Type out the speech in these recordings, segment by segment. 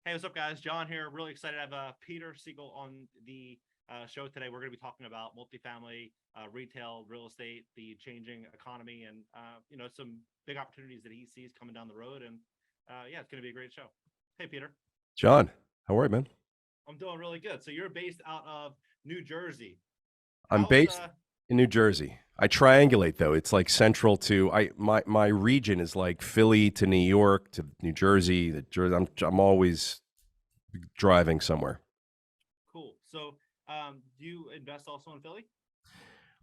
Hey, what's up, guys? John here. Really excited to have Peter Siegel on the show today. We're going to be talking about multifamily, retail, real estate, the changing economy, and some big opportunities that he sees coming down the road. And yeah, it's going to be a great show. Hey, Peter. John, how are you, man? I'm doing really good. So you're based out of New Jersey. I'm How's based in New Jersey. I triangulate though. It's like central to my region is like Philly to New York to New Jersey. I'm always driving somewhere. cool? So do you invest also in Philly?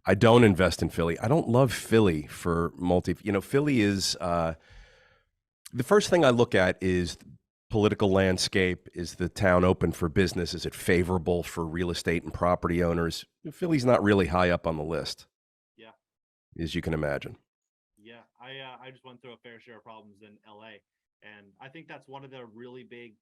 I don't invest in Philly. I don't love Philly for multi. Philly is the first thing I look at is political landscape. Is the town open for business? Is it favorable for real estate and property owners? Philly's not really high up on the list, Yeah. as you can imagine. Yeah, I just went through a fair share of problems in LA, and I think that's one of the really big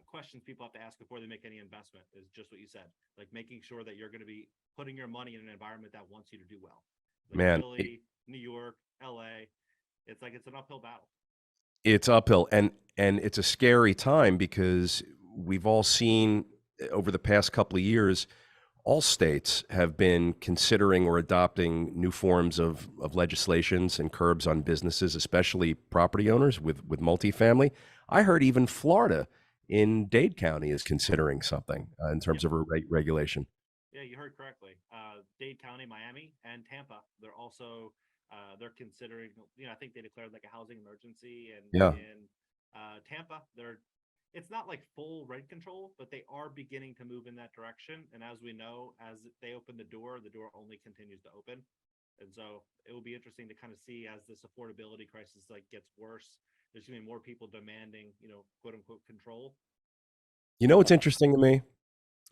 questions people have to ask before they make any investment is just what you said, like making sure that you're going to be putting your money in an environment that wants you to do well. Like Man, Philly, New York, LA, it's like it's an uphill battle. it's uphill, and it's a scary time because we've all seen over the past couple of years, all states have been considering or adopting new forms of legislations and curbs on businesses, especially property owners with multifamily. I heard even Florida in Dade County is considering something in Yep. terms of a regulation. Yeah, you heard correctly. Dade County, Miami, and Tampa. They're also they're considering. I think they declared like a housing emergency, and Yeah. in Tampa, it's not like full rent control, but they are beginning to move in that direction. And as we know, as they open the door only continues to open. And so it will be interesting to kind of see as this affordability crisis like gets worse. There's going to be more people demanding, quote unquote control. You know what's interesting to me?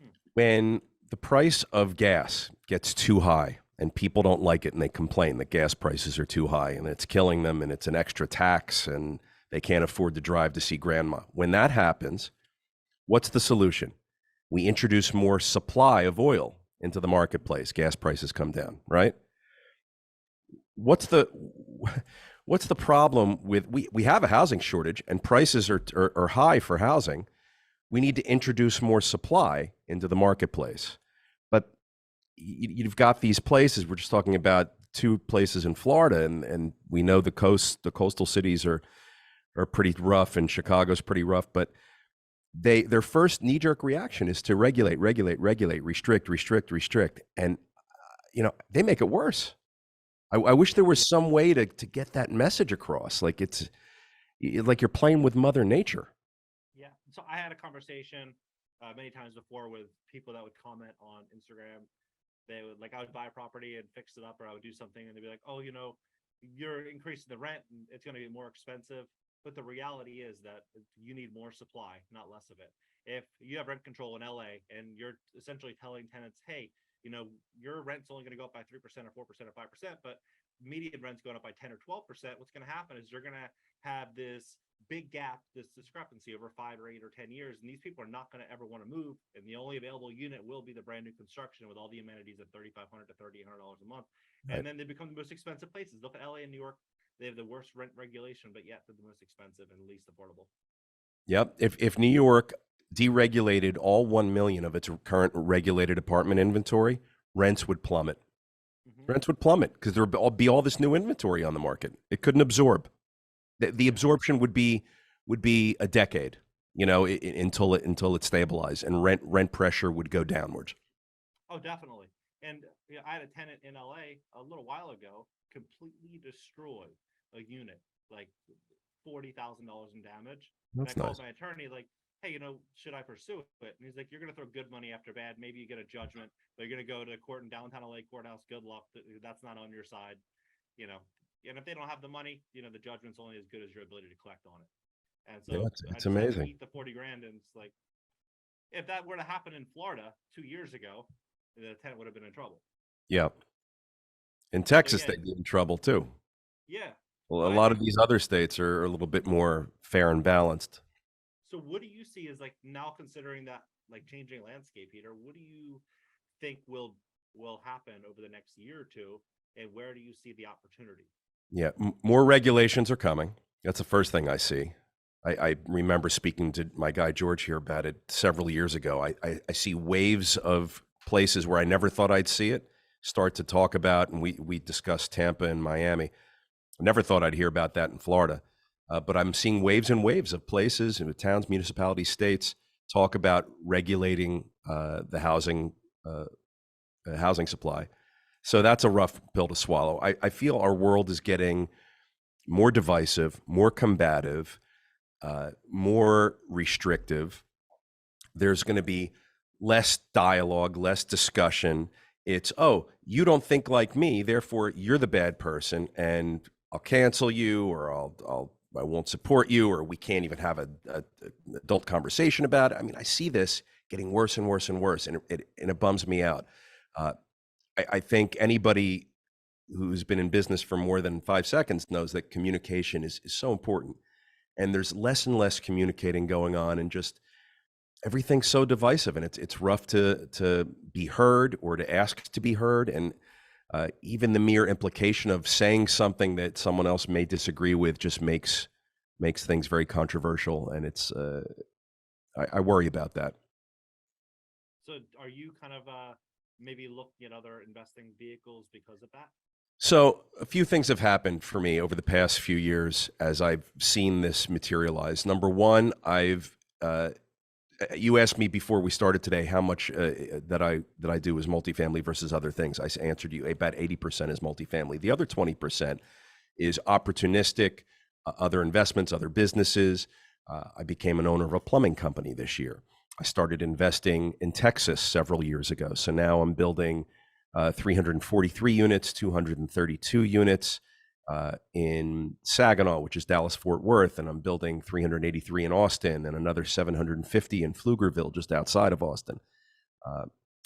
Hmm. When the price of gas gets too high and people don't like it and they complain that gas prices are too high and it's killing them and it's an extra tax and they can't afford to drive to see grandma. When that happens, what's the solution? We introduce more supply of oil into the marketplace. Gas prices come down, right? What's the what's the problem with we have a housing shortage and prices are high for housing. We need to introduce more supply into the marketplace. But you've got these places. We're just talking about two places in Florida, and we know the coastal cities are pretty rough, and Chicago's pretty rough. But their first knee jerk reaction is to regulate, restrict, and they make it worse. I wish there was some way to get that message across. Like it's like you're playing with Mother Nature. Yeah. So I had a conversation many times before with people that would comment on Instagram. They would like I would buy a property and fix it up, or I would do something, and they'd be like, "Oh, you're increasing the rent, and it's going to be more expensive." But the reality is that you need more supply, not less of it. If you have rent control in LA and you're essentially telling tenants, "Hey, your rent's only going to go up by 3% or 4% or 5%, but median rent's going up by 10 or 12%," what's going to happen is you're going to have this big gap, this discrepancy over 5 or 8 or 10 years, and these people are not going to ever want to move. And the only available unit will be the brand new construction with all the amenities at $3,500 to $3,800 a month. Right. And then they become the most expensive places. Look at LA and New York; they have the worst rent regulation, but yet they're the most expensive and least affordable. Yep. If New York deregulated all 1 million of its current regulated apartment inventory, rents would plummet. Mm-hmm. Rents would plummet because there would be all this new inventory on the market. It couldn't absorb. The absorption would be a decade, until it stabilized, and rent pressure would go downwards. Oh, definitely. And I had a tenant in LA a little while ago completely destroy a unit, like $40,000 in damage. And I That's called nice. my attorney, like, "Hey, should I pursue it?" And he's like, "You're going to throw good money after bad. Maybe you get a judgment, but you're going to go to court in downtown LA courthouse. Good luck. That's not on your side, you know." And if they don't have the money, the judgment's only as good as your ability to collect on it. And Yeah, so I it's just had to amazing. eat the 40 grand. And it's like, if that were to happen in Florida 2 years ago, the tenant would have been in trouble. Yeah. In So Texas, yeah, they'd be in trouble too. yeah. Well, So a I lot of think these other states are a little bit more fair and balanced. so. What do you see as like now considering that like changing landscape, Peter? What do you think will happen over the next year or two, and where do you see the opportunity? Yeah, more regulations are coming. That's the first thing I see. I remember speaking to my guy George here about it several years ago. I see waves of places where I never thought I'd see it start to talk about, and we discussed Tampa and Miami. I never thought I'd hear about that in Florida, but I'm seeing waves and waves of places and towns, municipalities, states talk about regulating the housing supply. So that's a rough pill to swallow. I feel our world is getting more divisive, more combative, more restrictive. There's going to be less dialogue, less discussion. It's, oh, you don't think like me, therefore you're the bad person, and I'll cancel you, or I won't support you, or we can't even have an adult conversation about it. I mean, I see this getting worse and worse and worse, and it bums me out. I think anybody who's been in business for more than 5 seconds knows that communication is so important. And there's less and less communicating going on, and just everything's so divisive, and it's rough to be heard or to ask to be heard. And even the mere implication of saying something that someone else may disagree with just makes things very controversial. And it's I worry about that. So are you kind of maybe looking at other investing vehicles because of that? So a few things have happened for me over the past few years as I've seen this materialize. Number one, you asked me before we started today how much that I do is multifamily versus other things. I answered you about 80% is multifamily. The other 20% is opportunistic, other investments, other businesses. I became an owner of a plumbing company this year. I started investing in Texas several years ago. So now I'm building 343 units, 232 units in Saginaw, which is Dallas-Fort Worth, and I'm building 383 in Austin and another 750 in Pflugerville, just outside of Austin.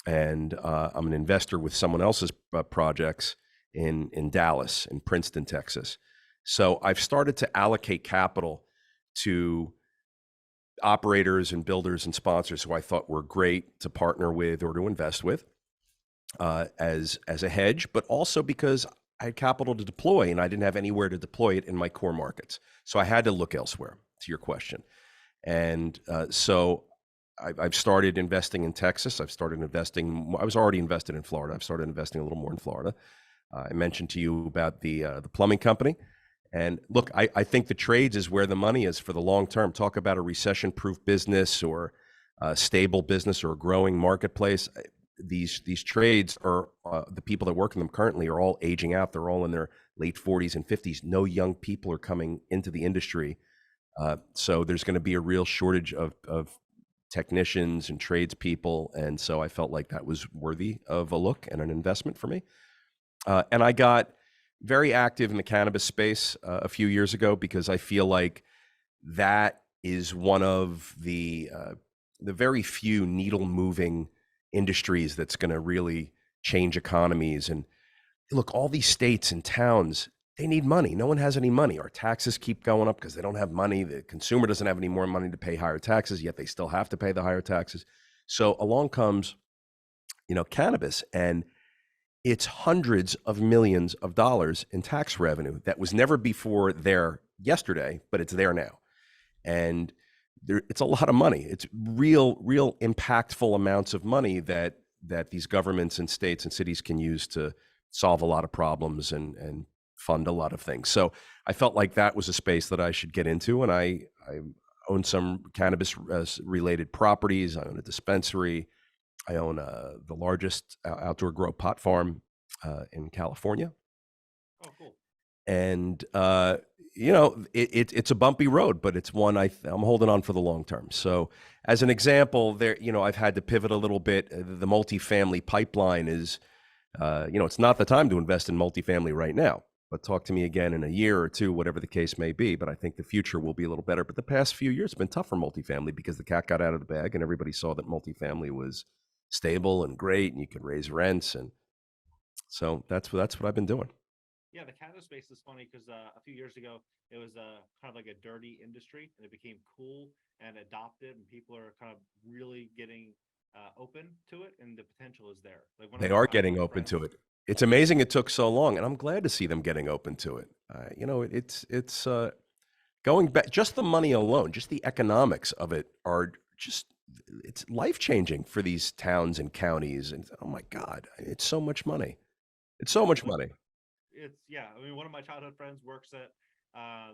And I'm an investor with someone else's projects in Dallas, in Princeton, Texas. So I've started to allocate capital to operators and builders and sponsors who I thought were great to partner with or to invest with as a hedge, but also because I had capital to deploy and I didn't have anywhere to deploy it in my core markets. So I had to look elsewhere, to your question. And so I've started investing in Texas. I've started investing. I was already invested in Florida. I've started investing a little more in Florida. I mentioned to you about the plumbing company. And look, I think the trades is where the money is for the long term. Talk about a recession-proof business or a stable business or a growing marketplace. These trades are the people that work in them currently are all aging out. They're all in their late 40s and 50s. No young people are coming into the industry. So there's going to be a real shortage of technicians and tradespeople. And so I felt like that was worthy of a look and an investment for me. And I got very active in the cannabis space a few years ago because I feel like that is one of the very few needle-moving industries that's going to really change economies. And look, all these states and towns, they need money. No one has any money. Our taxes keep going up because they don't have money. The consumer doesn't have any more money to pay higher taxes, yet they still have to pay the higher taxes. So along comes, cannabis, and it's hundreds of millions of dollars in tax revenue that was never before there yesterday, but it's there now. And it's a lot of money. It's real impactful amounts of money that these governments and states and cities can use to solve a lot of problems and fund a lot of things. So I felt like that was a space that I should get into. And I own some cannabis related properties. I own a dispensary. I own the largest outdoor grow pot farm in California. Oh, cool. And it's a bumpy road, but it's one I'm holding on for the long term. So as an example, there, I've had to pivot a little bit. The multifamily pipeline is, it's not the time to invest in multifamily right now. But talk to me again in a year or two, whatever the case may be. But I think the future will be a little better. But the past few years have been tough for multifamily because the cat got out of the bag and everybody saw that multifamily was stable and great and you could raise rents. And so that's what I've been doing. Yeah, the cannabis space is funny because a few years ago, it was kind of like a dirty industry and it became cool and adopted and people are kind of really getting open to it and the potential is there. Like they are getting open to it. It's amazing it took so long, and I'm glad to see them getting open to it. It's Going back, just the money alone, just the economics of it are just, it's life changing for these towns and counties. And oh my God, it's so much money. It's so Yeah, much like money. it's yeah. I mean, one of my childhood friends works at.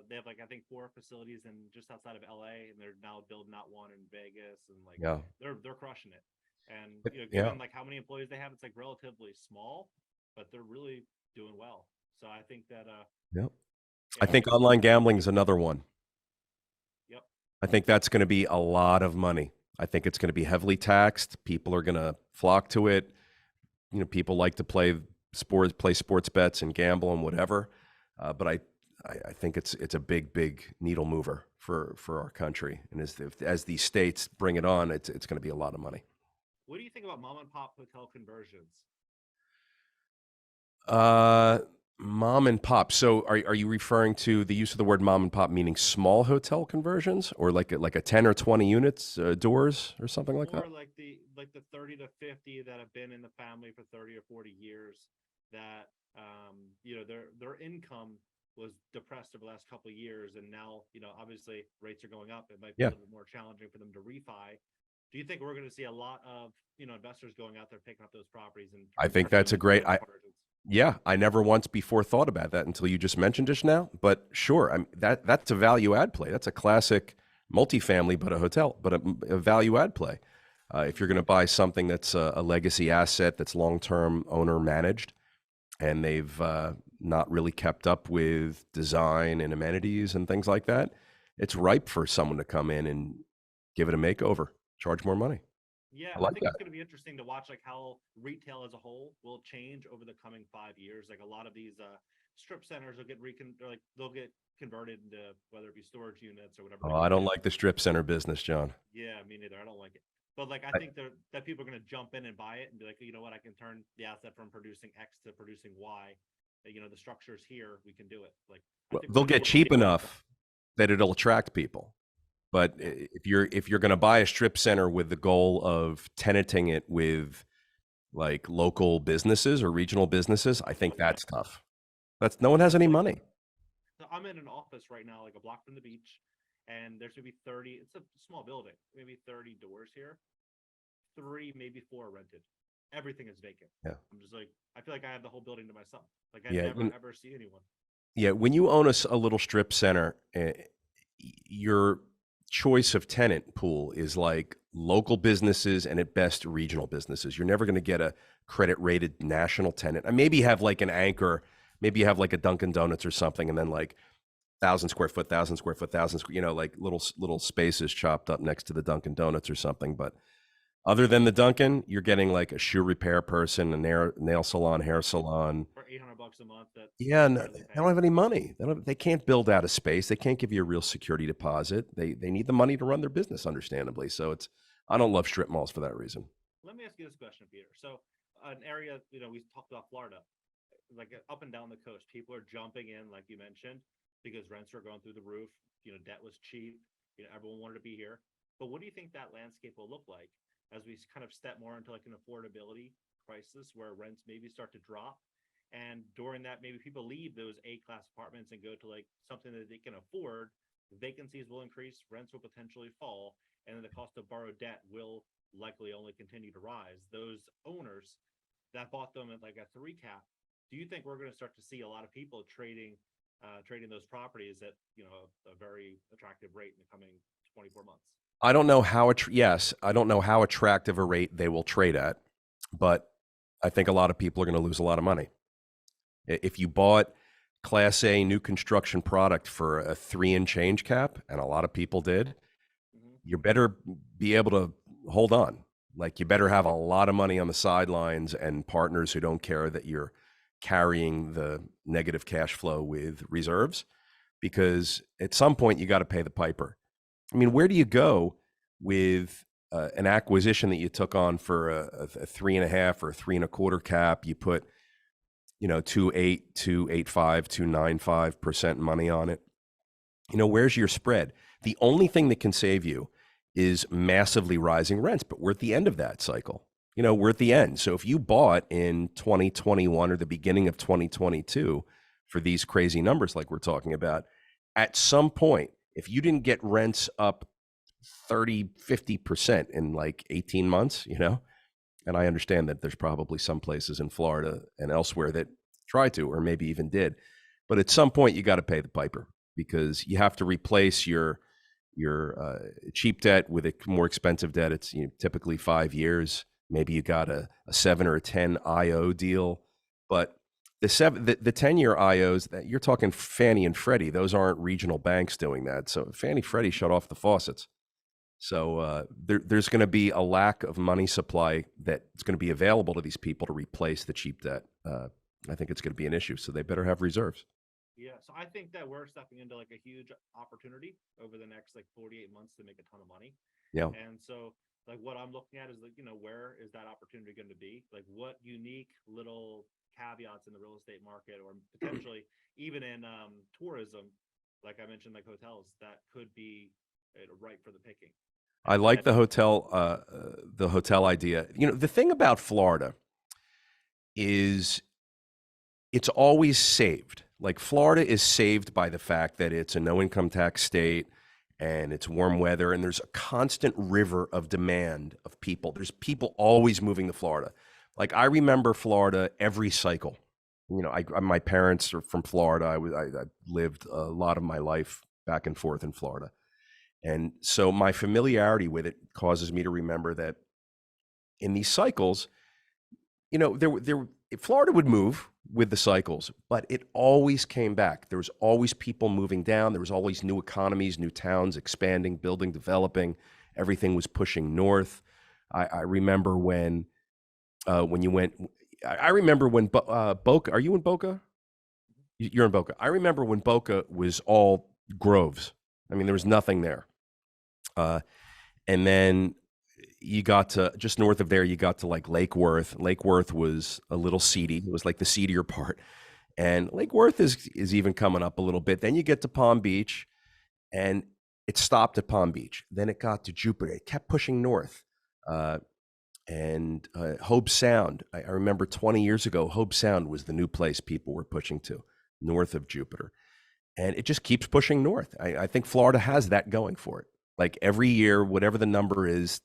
They have like I think 4 facilities in just outside of LA, and they're now building out one in Vegas, and like Yeah. they're crushing it. And Yeah. given like how many employees they have, it's like relatively small, but they're really doing well. So I think that Yeah. I yeah, think online gambling is another one. yep, I think that's going to be a lot of money. I think it's going to be heavily taxed. People are going to flock to it. People like to play sports bets and gamble and whatever. But I think it's a big needle mover for our country. And as these states bring it on, it's going to be a lot of money. what do you think about mom and pop hotel conversions? Uh, Mom and pop. So are you referring to the use of the word mom and pop meaning small hotel conversions, or like a 10 or 20 units doors or something like that? More like the 30 to 50 that have been in the family for 30 or 40 years that their income was depressed over the last couple of years, and now obviously rates are going up. It might be a Yeah. little bit more challenging for them to refi. Do you think we're going to see a lot of investors going out there picking up those properties and I think turning that's a them into great. conversions? Yeah, I never once before thought about that until you just mentioned it now. But sure, that's a value add play. That's a classic multifamily, but a hotel, but a value add play. If you're going to buy something that's a legacy asset that's long term owner managed, and they've not really kept up with design and amenities and things like that, it's ripe for someone to come in and give it a makeover, charge more money. Yeah, I I like think that. it's going to be interesting to watch like how retail as a whole will change over the coming 5 years. Like a lot of these strip centers will they'll get converted into whether it be storage units or whatever Oh, they I want to don't do. like the strip center business, John. Yeah, me neither. I don't like it. But like I I, think that people are going to jump in and buy it and be like, you know what, I can turn the asset from producing X to producing Y. The structure's here, we can do it. Like I well, think we're they'll going to get see a lot cheap of that. enough that it'll attract people. But Yeah. if you're going to buy a strip center with the goal of tenanting it with like local businesses or regional businesses, I think that's tough. That's no one has any Like money. so I'm in an office right now, like a block from the beach, and there's maybe 30. It's a small building, maybe 30 doors here. Three, maybe four are rented. Everything is vacant. Yeah. I'm just like, I feel like I have the whole building to myself. Like I Yeah. never ever see anyone. Yeah. When you own a little strip center, your choice of tenant pool is like local businesses and at best regional businesses. You're never going to get a credit rated national tenant. And maybe you have like an anchor, maybe you have like a Dunkin' Donuts or something, and then like 1,000 square foot, 1,000 square foot, 1,000 square, like little spaces chopped up next to the Dunkin' Donuts or something. But other than the Dunkin', you're getting like a shoe repair person, a nail salon, hair salon. For $800 a month, that Yeah, can no, barely they pay. don't have any money. They can't build out a space. They can't give you a real security deposit. They need the money to run their business, understandably. So I don't love strip malls for that reason. Let me ask you this question, Peter. So an area, we talked about Florida, like up and down the coast, people are jumping in, like you mentioned, because rents are going through the roof. Debt was cheap. Everyone wanted to be here. But what do you think that landscape will look like as we kind of step more into like an affordability crisis where rents maybe start to drop? And during that, maybe people leave those A-class apartments and go to like something that they can afford. Vacancies will increase, rents will potentially fall, and then the cost of borrowed debt will likely only continue to rise. Those owners that bought them at like a 3 cap, do you think we're going to start to see a lot of people trading those properties at a very attractive rate in the coming 24 months? I don't know how yes, I don't know how attractive a rate they will trade at, but I think a lot of people are going to lose a lot of money. If you bought Class A new construction product for a 3 and change cap, and a lot of people did, you better be able to hold on. Like you better have a lot of money on the sidelines and partners who don't care that you're carrying the negative cash flow with reserves, because at some point you got to pay the piper. I mean, where do you go with an acquisition that you took on for a 3.5 or a 3.25 cap? You put 2.8, 2.85, 2.95% money on it. Where's your spread? The only thing that can save you is massively rising rents, but we're at the end of that cycle. We're at the end. So if you bought in 2021 or the beginning of 2022 for these crazy numbers like we're talking about, at some point if you didn't get rents up 30-50% in like 18 months, and I understand that there's probably some places in Florida and elsewhere that try to, or maybe even did, but at some point you got to pay the piper, because you have to replace your cheap debt with a more expensive debt. It's typically 5 years. Maybe you got a 7 or a 10 IO deal, but the 10-year IOs, that you're talking Fannie and Freddie, those aren't regional banks doing that. So Fannie, Freddie shut off the faucets. So there's going to be a lack of money supply that's going to be available to these people to replace the cheap debt. I think it's going to be an issue. So they better have reserves. Yeah, so I think that we're stepping into like a huge opportunity over the next like 48 months to make a ton of money. Yeah. And so like what I'm looking at is like, where is that opportunity going to be? Like what unique little caveats in the real estate market, or potentially even in tourism, like I mentioned, like hotels, that could be ripe for the picking. I like the hotel idea. The thing about Florida is it's always saved. Like Florida is saved by the fact that it's a no income tax state and it's warm weather, and there's a constant river of demand of people. There's people always moving to Florida. Like I remember Florida every cycle. My parents are from Florida. I lived a lot of my life back and forth in Florida. And so my familiarity with it causes me to remember that in these cycles, Florida would move with the cycles, but it always came back. There was always people moving down. There was always new economies, new towns expanding, building, developing. Everything was pushing north. I remember when you went. I remember when Boca. Are you in Boca? You're in Boca. I remember when Boca was all groves. I mean, there was nothing there. And then you got to just north of there, you got to like Lake Worth. Lake Worth was a little seedy. It was like the seedier part. And Lake Worth is even coming up a little bit. Then you get to Palm Beach, and it stopped at Palm Beach. Then it got to Jupiter. It kept pushing north. And Hobe Sound. I remember 20 years ago, Hobe Sound was the new place people were pushing to, north of Jupiter. And it just keeps pushing north. I think Florida has that going for it. Like every year, whatever the number is,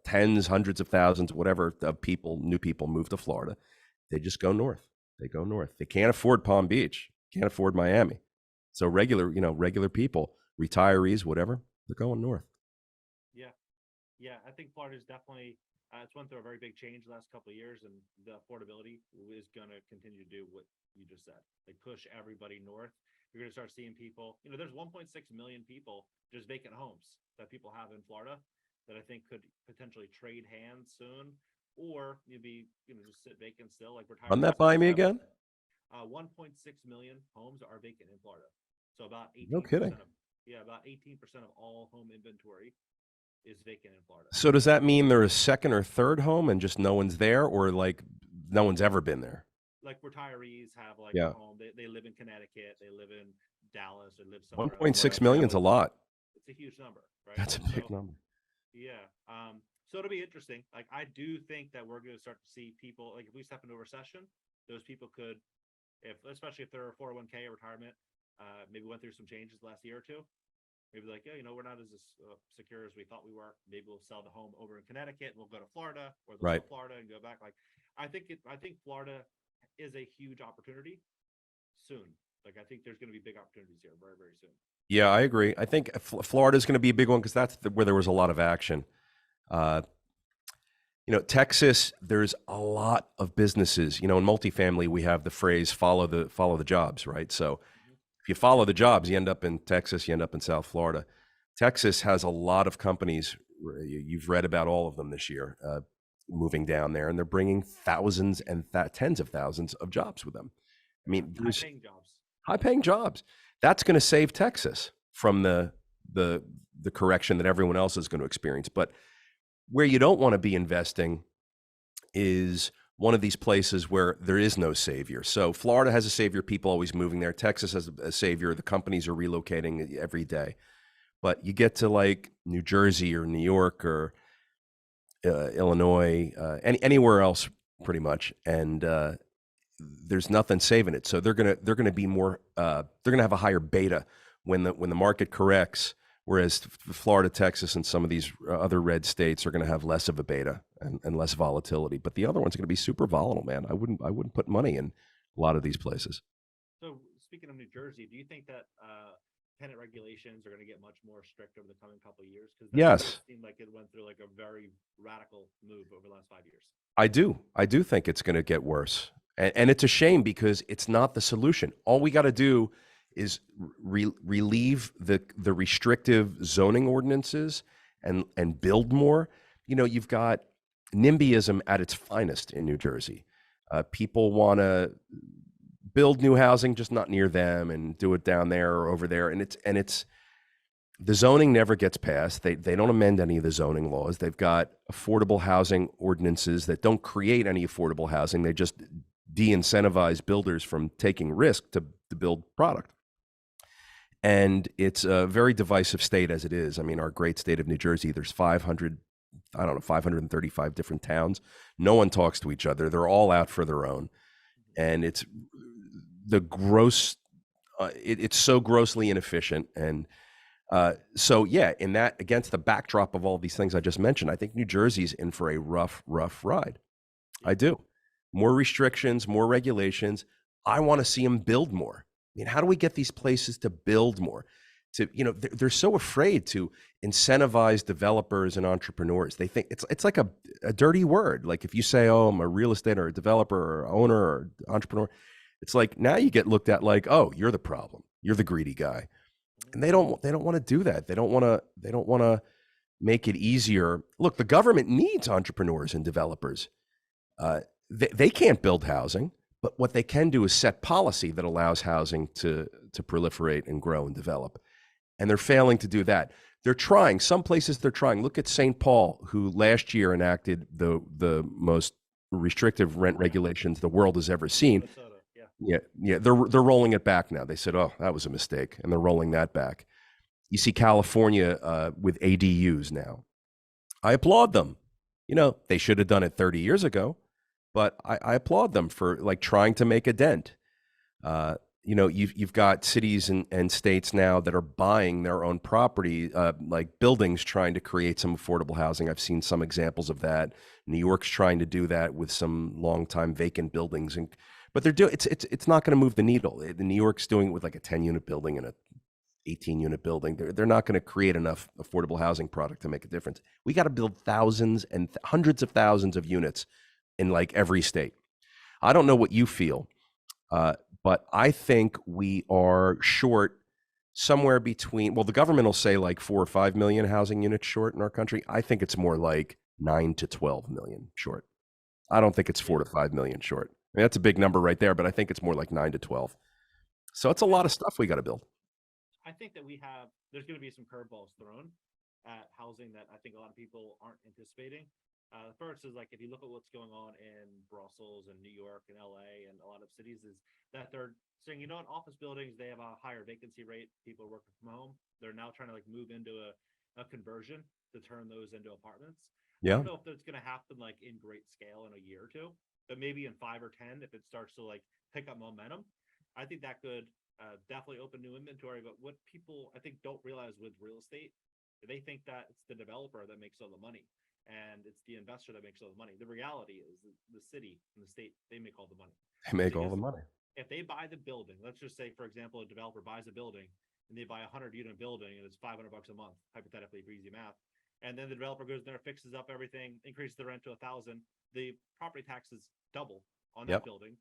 tens, hundreds of thousands, whatever of people, new people move to Florida. They just go north. They go north. They can't afford Palm Beach. Can't afford Miami. So regular people, retirees, whatever, they're going north. Yeah. I think Florida is definitely, it's went through a very big change the last couple of years, and the affordability is going to continue to do what you just said. They push everybody north. You're going to start seeing people, there's 1.6 million people, just vacant homes that people have in Florida that I think could potentially trade hands soon, or maybe, just sit vacant still. Like retired. Run that by me again. 1.6 million homes are vacant in Florida. So about 18%. No kidding. About 18% of all home inventory is vacant in Florida. So does that mean they're a second or third home and just no one's there, or like no one's ever been there? Like retirees have like a home. They live in Connecticut. They live in Dallas. Or live somewhere. 1.6 million is a lot. It's a huge number, right? That's a big number. Yeah. So it'll be interesting. Like I do think that we're going to start to see people, like if we step into a recession, those people could, especially if they're a 401k or retirement, maybe went through some changes the last year or two. Maybe like, we're not as secure as we thought we were. Maybe we'll sell the home over in Connecticut and we'll go to Florida, or they'll sell Florida and go back. Like, I think Florida is a huge opportunity soon. Like, I think there's going to be big opportunities here very, very soon. Yeah, I agree. I think Florida is going to be a big one because that's where there was a lot of action. Texas, there's a lot of businesses. In multifamily, we have the phrase follow the jobs, right? So if you follow the jobs, you end up in Texas, you end up in South Florida. Texas has a lot of companies. You've read about all of them this year, moving down there, and they're bringing thousands and tens of thousands of jobs with them. I mean, high-paying jobs. That's going to save Texas from the correction that everyone else is going to experience. But where you don't want to be investing is one of these places where there is no savior. So Florida has a savior, people always moving there. Texas has a savior, the companies are relocating every day. But you get to like New Jersey or New York or Illinois, anywhere else pretty much, and there's nothing saving it. So they're gonna be more. They're gonna have a higher beta when the market corrects, whereas Florida, Texas, and some of these other red states are going to have less of a beta and less volatility. But the other one's going to be super volatile, man. I wouldn't put money in a lot of these places. So speaking of New Jersey, do you think that tenant regulations are going to get much more strict over the coming couple of years? Because Yes, it seemed like it went through like a very radical move over the last 5 years. I do. I do think it's going to get worse. And it's a shame because it's not the solution. All we got to do is relieve the restrictive zoning ordinances and build more. You know, you've got NIMBYism at its finest in New Jersey. People want to build new housing, just not near them, and do it down there or over there. And it's the zoning never gets passed. They don't amend any of the zoning laws. They've got affordable housing ordinances that don't create any affordable housing. They just de-incentivize builders from taking risk to build product. And it's a very divisive state as it is. I mean, our great state of New Jersey, there's 535 different towns. No one talks to each other. They're all out for their own. And it's it's so grossly inefficient. And so, yeah, in that, against the backdrop of all these things I just mentioned, I think New Jersey's in for a rough ride. I do. More restrictions, more regulations. I want to see them build more. I mean, how do we get these places to build more? They're so afraid to incentivize developers and entrepreneurs. They think it's like a dirty word. Like if you say, "Oh, I'm a real estate or a developer or owner or entrepreneur," it's like now you get looked at like, "Oh, you're the problem. You're the greedy guy." And they don't want to do that. They don't want to make it easier. Look, the government needs entrepreneurs and developers. They can't build housing, but what they can do is set policy that allows housing to proliferate and grow and develop. And they're failing to do that. They're trying. Some places they're trying. Look at St. Paul, who last year enacted the most restrictive rent regulations the world has ever seen. Yeah. They're rolling it back now. They said, "Oh, that was a mistake," and they're rolling that back. You see California with ADUs now. I applaud them. They should have done it 30 years ago, but I applaud them for like trying to make a dent. You've got cities and states now that are buying their own property, like buildings, trying to create some affordable housing. I've seen some examples of that. New York's trying to do that with some long-time vacant buildings, but they're doing it's not going to move the needle. New York's doing it with like a 10-unit building and a 18-unit building. They're not going to create enough affordable housing product to make a difference. We got to build thousands and hundreds of thousands of units in like every state. I don't know what you feel. But I think we are short somewhere between, well, the government will say like 4 or 5 million housing units short in our country. I think it's more like 9 to 12 million short. I don't think it's 4 to 5 million short. I mean, that's a big number right there, but I think it's more like 9 to 12. So it's a lot of stuff we got to build. I think that there's going to be some curveballs thrown at housing that I think a lot of people aren't anticipating. The first is like, if you look at what's going on in Brussels and New York and LA and a lot of cities, is that they're saying, in office buildings, they have a higher vacancy rate. People are working from home. They're now trying to like move into a conversion to turn those into apartments. Yeah. I don't know if that's going to happen like in great scale in a year or two, but maybe in 5 or 10, if it starts to like pick up momentum, I think that could definitely open new inventory. But what people I think don't realize with real estate, they think that it's the developer that makes all the money and it's the investor that makes all the money. The reality is the city and the state, they make all the money. They make all the money. If they buy the building, let's just say, for example, a developer buys a building and they buy a 100-unit building and it's $500 a month, hypothetically, for easy math. And then the developer goes there, fixes up everything, increases the rent to $1,000. The property taxes double on that building.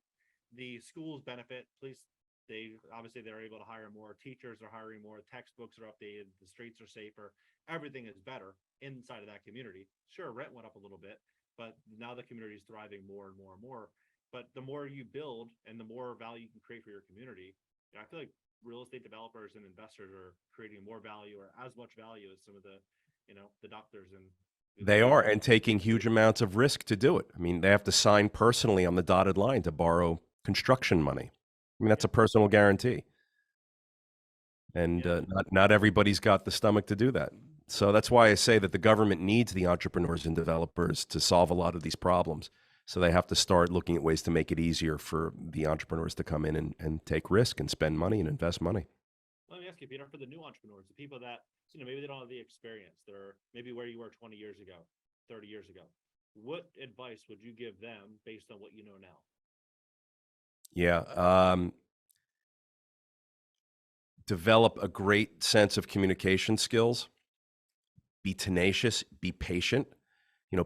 The schools benefit. They're able to hire more teachers. They're hiring more. Textbooks are updated. The streets are safer. Everything is better inside of that community. Sure, rent went up a little bit, but now the community is thriving more and more and more. But the more you build and the more value you can create for your community, I feel like real estate developers and investors are creating more value or as much value as some of the doctors and they are, and taking huge amounts of risk to do it. I mean, they have to sign personally on the dotted line to borrow construction money. I mean, that's a personal guarantee. And not everybody's got the stomach to do that. So that's why I say that the government needs the entrepreneurs and developers to solve a lot of these problems. So they have to start looking at ways to make it easier for the entrepreneurs to come in and take risk and spend money and invest money. Let me ask ask you, Peter, for the new entrepreneurs, the people that, maybe they don't have the experience, they're maybe where you were 20 years ago, 30 years ago. What advice would you give them based on what you know now? Yeah. Develop a great sense of communication skills, be tenacious, be patient.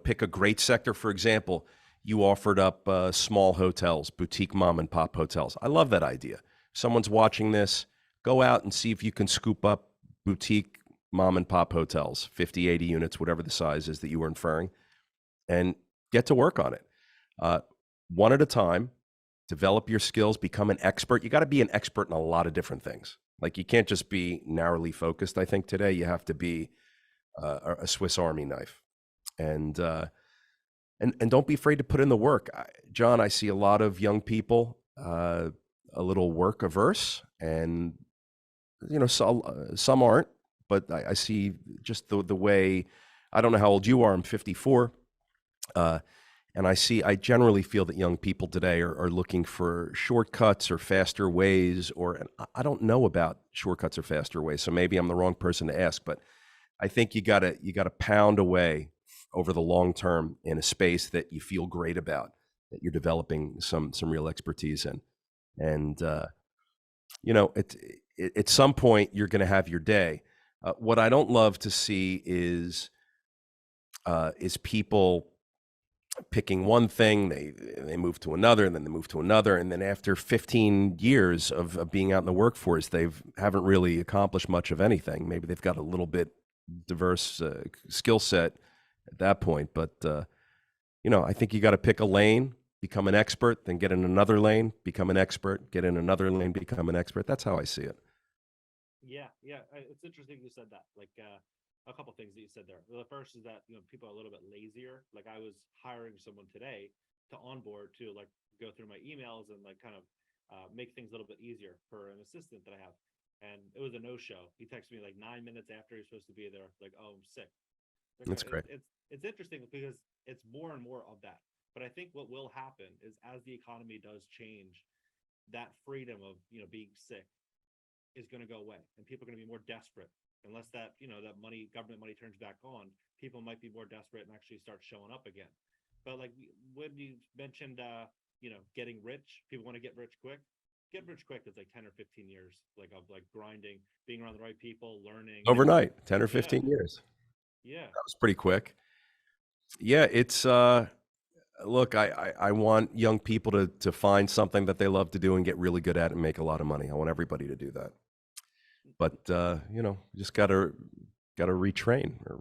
Pick a great sector. For example, you offered up small hotels, boutique mom and pop hotels. I love that idea. Someone's watching this, go out and see if you can scoop up boutique mom and pop hotels, 50, 80 units, whatever the size is that you were inferring, and get to work on it. One at a time, develop your skills, become an expert. You got to be an expert in a lot of different things. Like, you can't just be narrowly focused. I think today you have to be a Swiss Army knife, and don't be afraid to put in the work. John, I see a lot of young people a little work averse, and some aren't, but I see just the way. I don't know how old you are. I'm 54. And I generally feel that young people today are looking for shortcuts or faster ways, and I don't know about shortcuts or faster ways, so maybe I'm the wrong person to ask, but I think you gotta pound away over the long term in a space that you feel great about, that you're developing some real expertise in. And at some point you're going to have your day. What I don't love to see is people picking one thing, they move to another, and then they move to another, and then after 15 years of being out in the workforce, they haven't really accomplished much of anything. Maybe they've got a little bit diverse skill set at that point, but I think you got to pick a lane, become an expert, then get in another lane, become an expert, get in another lane, become an expert. That's how I see it. Yeah, it's interesting you said that. Like, a couple things that you said there. The first is that people are a little bit lazier. Like, I was hiring someone today to onboard, to like go through my emails and like kind of make things a little bit easier for an assistant that I have. And it was a no-show. He texted me like 9 minutes after he was supposed to be there, like, "Oh, I'm sick." Like, That's great. It's interesting because it's more and more of that. But I think what will happen is, as the economy does change, that freedom of being sick is going to go away, and people are going to be more desperate. Unless that that government money turns back on, people might be more desperate and actually start showing up again. But like when you mentioned, getting rich, people want to get rich quick. Get rich quick is like 10 or 15 years, like of like grinding, being around the right people, learning Overnight, 10 or 15 years. Yeah, That was pretty quick. Yeah, it's look, I want young people to find something that they love to do and get really good at and make a lot of money. I want everybody to do that. But just gotta retrain or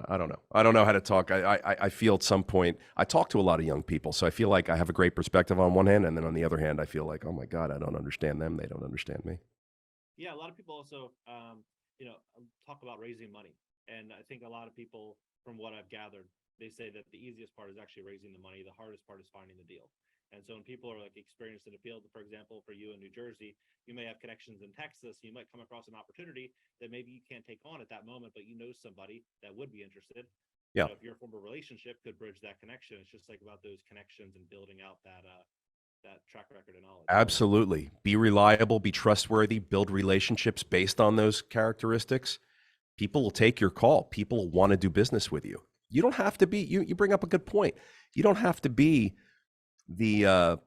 I don't know. I don't know how to talk. I feel at some point, I talk to a lot of young people, so I feel like I have a great perspective on one hand, and then on the other hand, I feel like, oh my God, I don't understand them. They don't understand me. Yeah, a lot of people also, talk about raising money, and I think a lot of people, from what I've gathered, they say that the easiest part is actually raising the money. The hardest part is finding the deal. And so when people are like experienced in the field, for example, for you in New Jersey, you may have connections in Texas. You might come across an opportunity that maybe you can't take on at that moment, but you know somebody that would be interested. Yeah. If your former relationship could bridge that connection, it's just like about those connections and building out that track record of knowledge. Absolutely. Be reliable, be trustworthy, build relationships based on those characteristics. People will take your call. People will want to do business with you. You don't have to be, you bring up a good point. You don't have to be the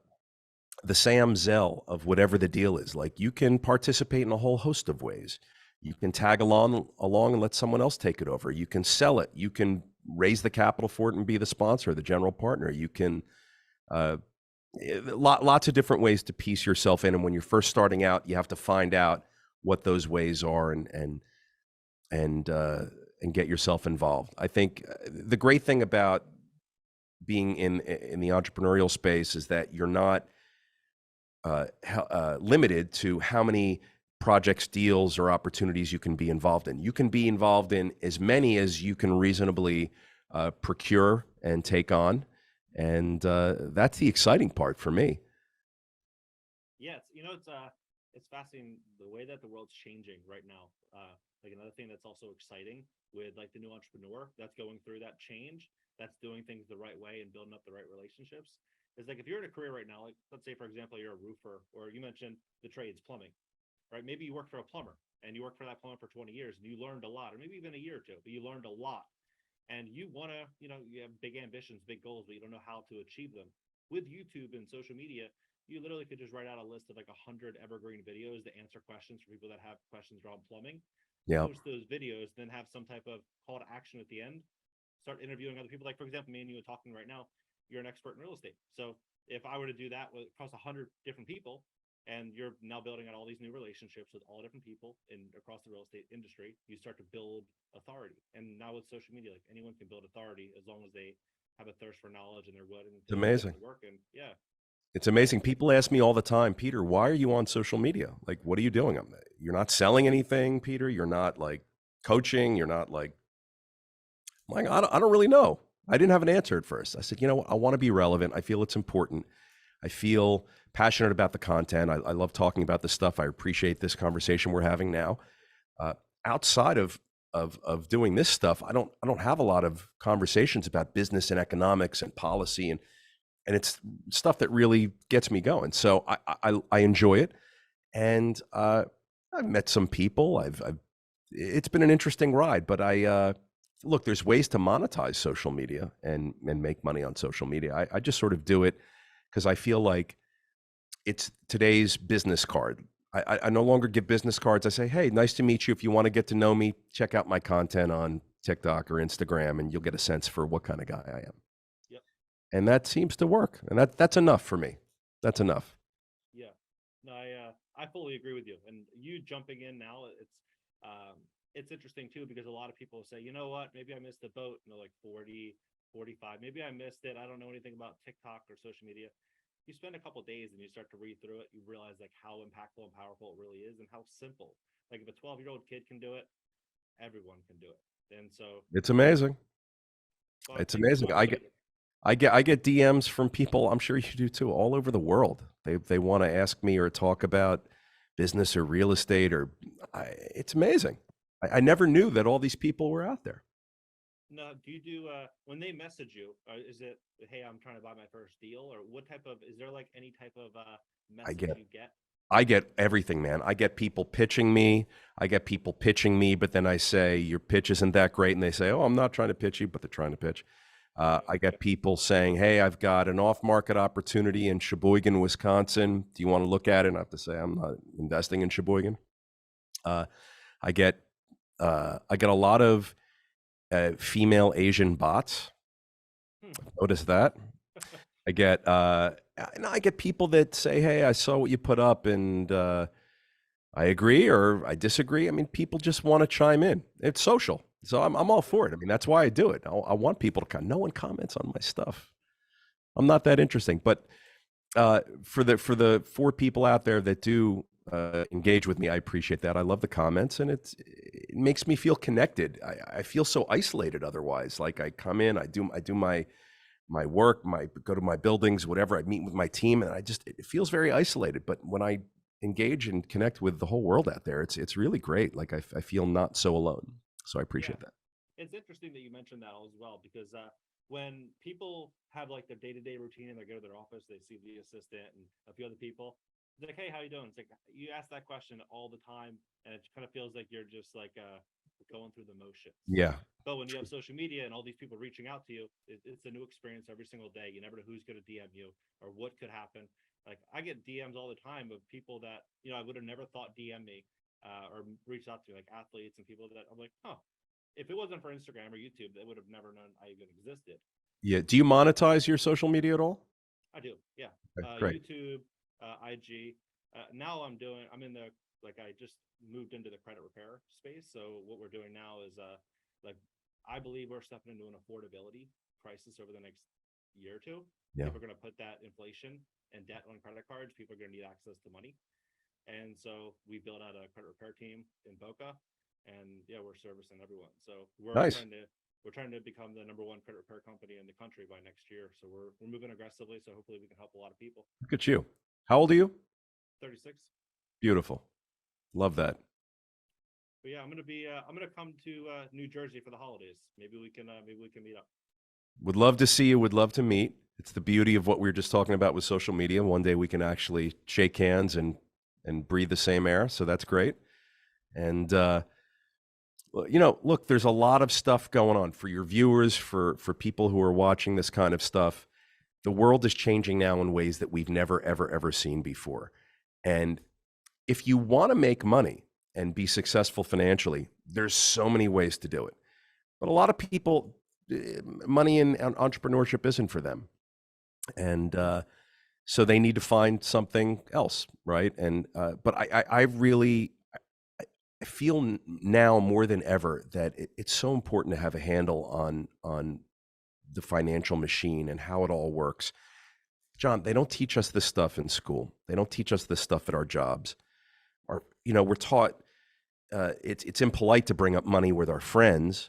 Sam Zell of whatever the deal is. Like, you can participate in a whole host of ways. You can tag along and let someone else take it over. You can sell it. You can raise the capital for it and be the sponsor, the general partner. You can, lots of different ways to piece yourself in. And when you're first starting out, you have to find out what those ways are and get yourself involved. I think the great thing about being in the entrepreneurial space is that you're not limited to how many projects, deals, or opportunities you can be involved in. You can be involved in as many as you can reasonably procure and take on, and that's the exciting part for me. Yeah, it's fascinating the way that the world's changing right now. Like, another thing that's also exciting with like the new entrepreneur that's going through that change, that's doing things the right way and building up the right relationships, is like, if you're in a career right now, like let's say for example you're a roofer, or you mentioned the trades, plumbing, right? Maybe you work for a plumber and you worked for that plumber for 20 years and you learned a lot, or maybe even a year or two, but you learned a lot. And you want to, you have big ambitions, big goals, but you don't know how to achieve them. With YouTube and social media, you literally could just write out a list of like 100 evergreen videos to answer questions for people that have questions around plumbing. Yeah. Post those videos, then have some type of call to action at the end. Start interviewing other people. Like, for example, me and you are talking right now. You're an expert in real estate. So if I were to do that across 100 different people, and you're now building out all these new relationships with all different people across the real estate industry, you start to build authority. And now with social media, like anyone can build authority as long as they have a thirst for knowledge and they're willing to It's amazing. work. And yeah, it's amazing. People ask me all the time, Peter, why are you on social media? Like, what are you doing? You're not selling anything, Peter. You're not like coaching. You're not like, I'm like, I don't really know. I didn't have an answer at first. I said, I want to be relevant. I feel it's important. I feel passionate about the content. I love talking about this stuff. I appreciate this conversation we're having now. Outside of doing this stuff, I don't have a lot of conversations about business and economics and policy, and it's stuff that really gets me going. So I enjoy it, and I've met some people. It's been an interesting ride, but look, there's ways to monetize social media and make money on social media. I just sort of do it because I feel like it's today's business card. I no longer give business cards. I say, hey, nice to meet you. If you want to get to know me, check out my content on TikTok or Instagram, and you'll get a sense for what kind of guy I am. Yep. And that seems to work. And that's enough for me. That's enough. Yeah. No, I fully agree with you. And you jumping in now, it's interesting too, because a lot of people say, you know what, maybe I missed the boat, like 40, 45, maybe I missed it. I don't know anything about TikTok or social media. You spend a couple of days and you start to read through it, you realize like how impactful and powerful it really is and how simple. Like if a 12-year-old kid can do it, everyone can do it. And so it's amazing. well, it's amazing. I get DMs from people, I'm sure you do too, all over the world. They want to ask me or talk about business or real estate, it's amazing. I never knew that all these people were out there. No, do you do when they message you? Is it, hey, I'm trying to buy my first deal, or what type of? Is there like any type of message you get? I get everything, man. I get people pitching me. But then I say your pitch isn't that great, and they say, oh, I'm not trying to pitch you, but they're trying to pitch. I get people saying, hey, I've got an off-market opportunity in Sheboygan, Wisconsin. Do you want to look at it? And I have to say, I'm not investing in Sheboygan. I get a lot of female Asian bots. Notice that. I get people that say, hey, I saw what you put up and I agree or I disagree. I mean, people just want to chime in. It's social. So I'm all for it. I mean, that's why I do it. I want people to no one comments on my stuff. I'm not that interesting. But for the 4 people out there that do engage with me, I appreciate that. I love the comments, and it makes me feel connected. I feel so isolated otherwise. Like I come in, I do my work, go to my buildings, whatever. I meet with my team, and it feels very isolated. But when I engage and connect with the whole world out there, it's really great. Like I feel not so alone. So I appreciate that. It's interesting that you mentioned that as well, because when people have like their day-to-day routine and they go to their office, they see the assistant and a few other people. It's like, hey, how you doing? It's like you ask that question all the time, and it kind of feels like you're just like going through the motions. Yeah. But when you have social media and all these people reaching out to you, it's a new experience every single day. You never know who's going to DM you or what could happen. Like I get DMs all the time of people that I would have never thought DM me or reached out to me, like athletes and people that I'm like, huh. If it wasn't for Instagram or YouTube, they would have never known I even existed. Yeah. Do you monetize your social media at all? I do. Yeah. Great. YouTube, IG. Now I just moved into the credit repair space. So what we're doing now is I believe we're stepping into an affordability crisis over the next year or two. Yeah. People are going to put that inflation and debt on credit cards. People are going to need access to money. And so we built out a credit repair team in Boca, and we're servicing everyone. So we're nice. trying to become the number 1 credit repair company in the country by next year. So we're moving aggressively. So hopefully we can help a lot of people. Look at you. How old are you? 36. Beautiful. Love that. But I'm gonna come to New Jersey for the holidays. Maybe we can meet up. Would love to see you. Would love to meet. It's the beauty of what we were just talking about with social media. One day we can actually shake hands and breathe the same air. So that's great. And, well, you know, look, there's a lot of stuff going on for your viewers, for people who are watching this kind of stuff. The world is changing now in ways that we've never, ever, ever seen before. And if you want to make money and be successful financially, there's so many ways to do it. But a lot of people, money in entrepreneurship isn't for them. And so they need to find something else, right? And but I really I feel now more than ever that it's so important to have a handle on the financial machine and how it all works. John, they don't teach us this stuff in school. They don't teach us this stuff at our jobs. Or, you know, we're taught it's impolite to bring up money with our friends.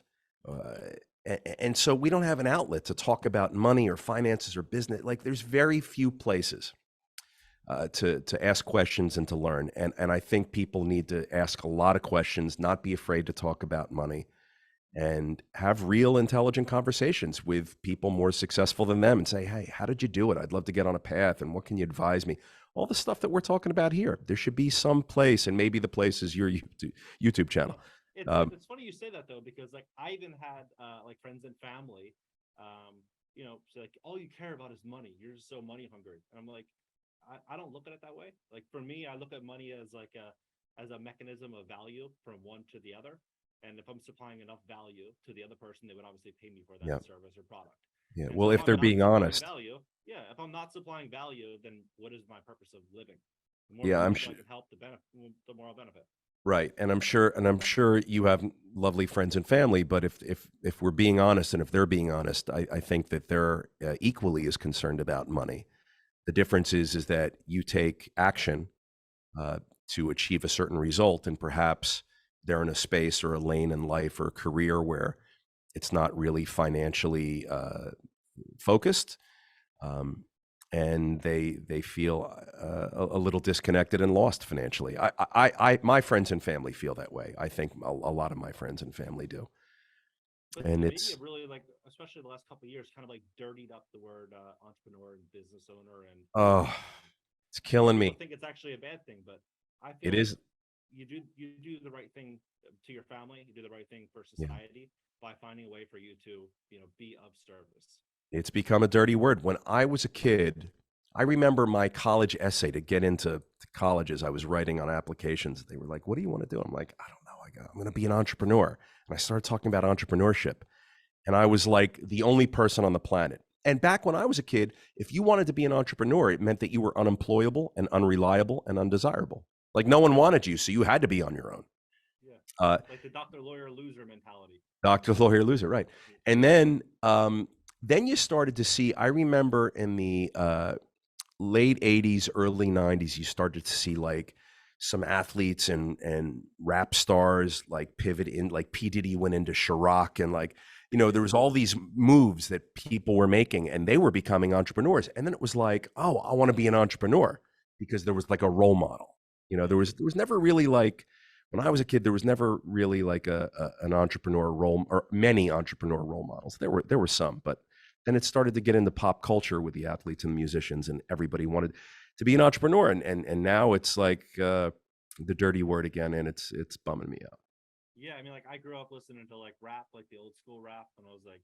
And so we don't have an outlet to talk about money or finances or business. Like there's very few places to ask questions and to learn. And I think people need to ask a lot of questions, not be afraid to talk about money, and have real intelligent conversations with people more successful than them and say, hey, how did you do it? I'd love to get on a path. And what can you advise me? All the stuff that we're talking about here, there should be some place, and maybe the place is your YouTube channel. It's funny you say that though, because like I even had like friends and family, you know, so like all you care about is money. You're just so money hungry. And I'm like, I don't look at it that way. Like for me, I look at money as like a mechanism of value from one to the other. And if I'm supplying enough value to the other person, they would obviously pay me for that service or product. Yeah. And Well, so if they're being honest. If I'm not supplying value, then what is my purpose of living? The more I'm I sure. can help, the more I'll benefit. Right. And I'm sure you have lovely friends and family, but if we're being honest and if they're being honest, I think that they're equally as concerned about money. The difference is that you take action to achieve a certain result, and perhaps they're in a space or a lane in life or a career where it's not really financially focused, and they feel a little disconnected and lost financially. My friends and family feel that way. I think a lot of my friends and family do. But And to it's me, it really like, especially the last couple of years, kind of like dirtied up the word entrepreneur and business owner, and oh, it's killing people me. think it's actually a bad thing, but I feel It like is. you do the right thing to your family, you do the right thing for Yeah. society by finding a way for you to, you know, be of service. It's become a dirty word. When I was a kid, I remember my college essay to get into colleges. I was writing on applications. They were like, "What do you want to do?" I'm like, "I don't know. I'm going to be an entrepreneur." And I started talking about entrepreneurship. And I was like the only person on the planet. And back when I was a kid, if you wanted to be an entrepreneur, it meant that you were unemployable and unreliable and undesirable. Like no one wanted you, so you had to be on your own. Yeah, like the doctor, lawyer, loser mentality. Doctor, lawyer, loser, right? And then you started to see. I remember in the late '80s, early '90s, you started to see like some athletes and rap stars like pivot in, like P Diddy went into Ciroc, and like, you know, there was all these moves that people were making and they were becoming entrepreneurs. And then it was like, oh, I want to be an entrepreneur because there was like a role model. You know, there was never really like, when I was a kid, there was never really like an entrepreneur role, or many entrepreneur role models. There were some, but then it started to get into pop culture with the athletes and the musicians, and everybody wanted to be an entrepreneur. And now it's like the dirty word again, and it's bumming me out. Yeah, I mean, like I grew up listening to like rap, like the old school rap when I was like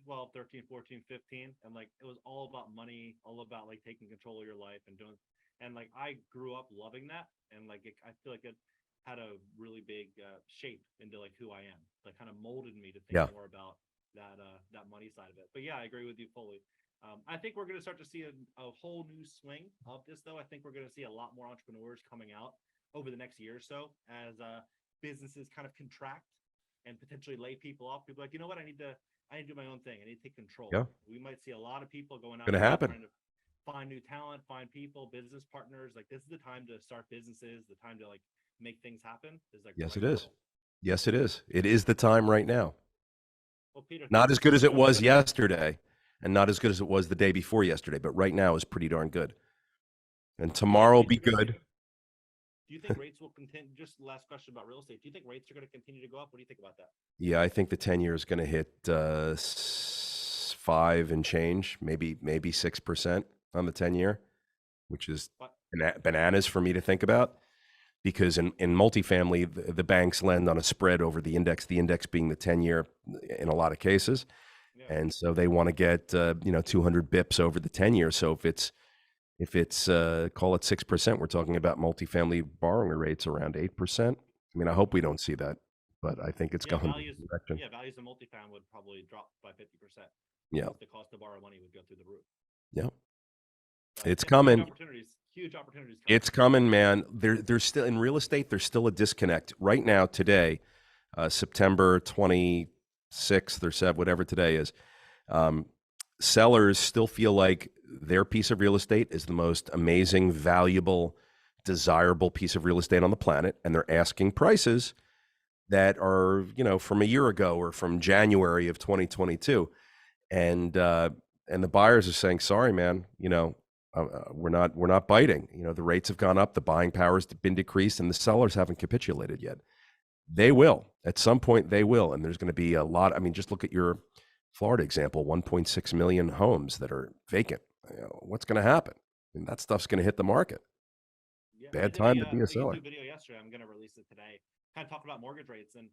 12, 13, 14, 15. And like it was all about money, all about like taking control of your life and doing, and like I grew up loving that. And like I feel like it had a really big shape into like who I am, like kind of molded me to think more about that money side of it. But yeah, I agree with you fully. I think we're going to start to see a whole new swing of this, though. I think we're going to see a lot more entrepreneurs coming out over the next year or so as businesses kind of contract and potentially lay people off. People are like, you know what, I need to do my own thing. I need to take control. Yeah. We might see a lot of people going out Gonna happen. trying to find new talent, find people, business partners. Like this is the time to start businesses, the time to like make things happen. Is like yes, it is. Yes, it is. It is the time right now. Well, Peter, not as good as it was yesterday, and not as good as it was the day before yesterday, but right now is pretty darn good. And tomorrow will be good. Do you think rates will continue? Just last question about real estate. Do you think rates are going to continue to go up? What do you think about that? Yeah, I think the 10-year is going to hit 5 and change, maybe 6% on the 10-year, which is bananas for me to think about. because in multifamily, the banks lend on a spread over the index being the 10-year in a lot of cases. Yeah. And so they want to get, 200 bips over the 10-year. So if it's call it 6%, we're talking about multifamily borrowing rates around 8%. I mean, I hope we don't see that, but I think it's going values, in that direction. Yeah, values of multifamily would probably drop by 50%. Yeah. The cost to borrow money would go through the roof. Yeah. But It's coming. Huge opportunities. It's coming, man. There's still in real estate. There's still a disconnect right now. Today, September 26th or 7th, whatever today is. Sellers still feel like their piece of real estate is the most amazing, valuable, desirable piece of real estate on the planet, and they're asking prices that are, from a year ago or from January of 2022, and the buyers are saying, "Sorry, man, we're not biting. The rates have gone up, the buying power's been decreased, and the sellers haven't capitulated yet. They will at some point. They will, and there's going to be a lot. I mean, just look at your Florida example: 1.6 million homes that are vacant. What's going to happen? I mean, that stuff's going to hit the market. Yeah, Bad time to be a seller. YouTube video yesterday. I'm going to release it today. Kind of talking about mortgage rates, and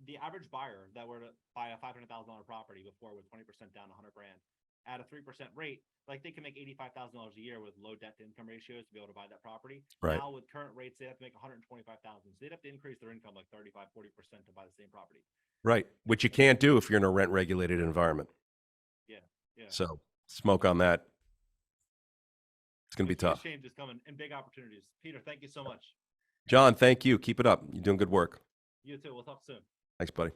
the average buyer that were to buy a $500,000 property before with 20% down, 100 grand at a 3% rate, like they can make $85,000 a year with low debt to income ratios to be able to buy that property. Right. Now with current rates, they have to make 125,000. So they'd have to increase their income like 35, 40% to buy the same property. Right, which you can't do if you're in a rent-regulated environment. Yeah. So smoke on that. It's going to be tough. Change is coming and big opportunities. Peter, thank you so much. John, thank you. Keep it up. You're doing good work. You too. We'll talk soon. Thanks, buddy.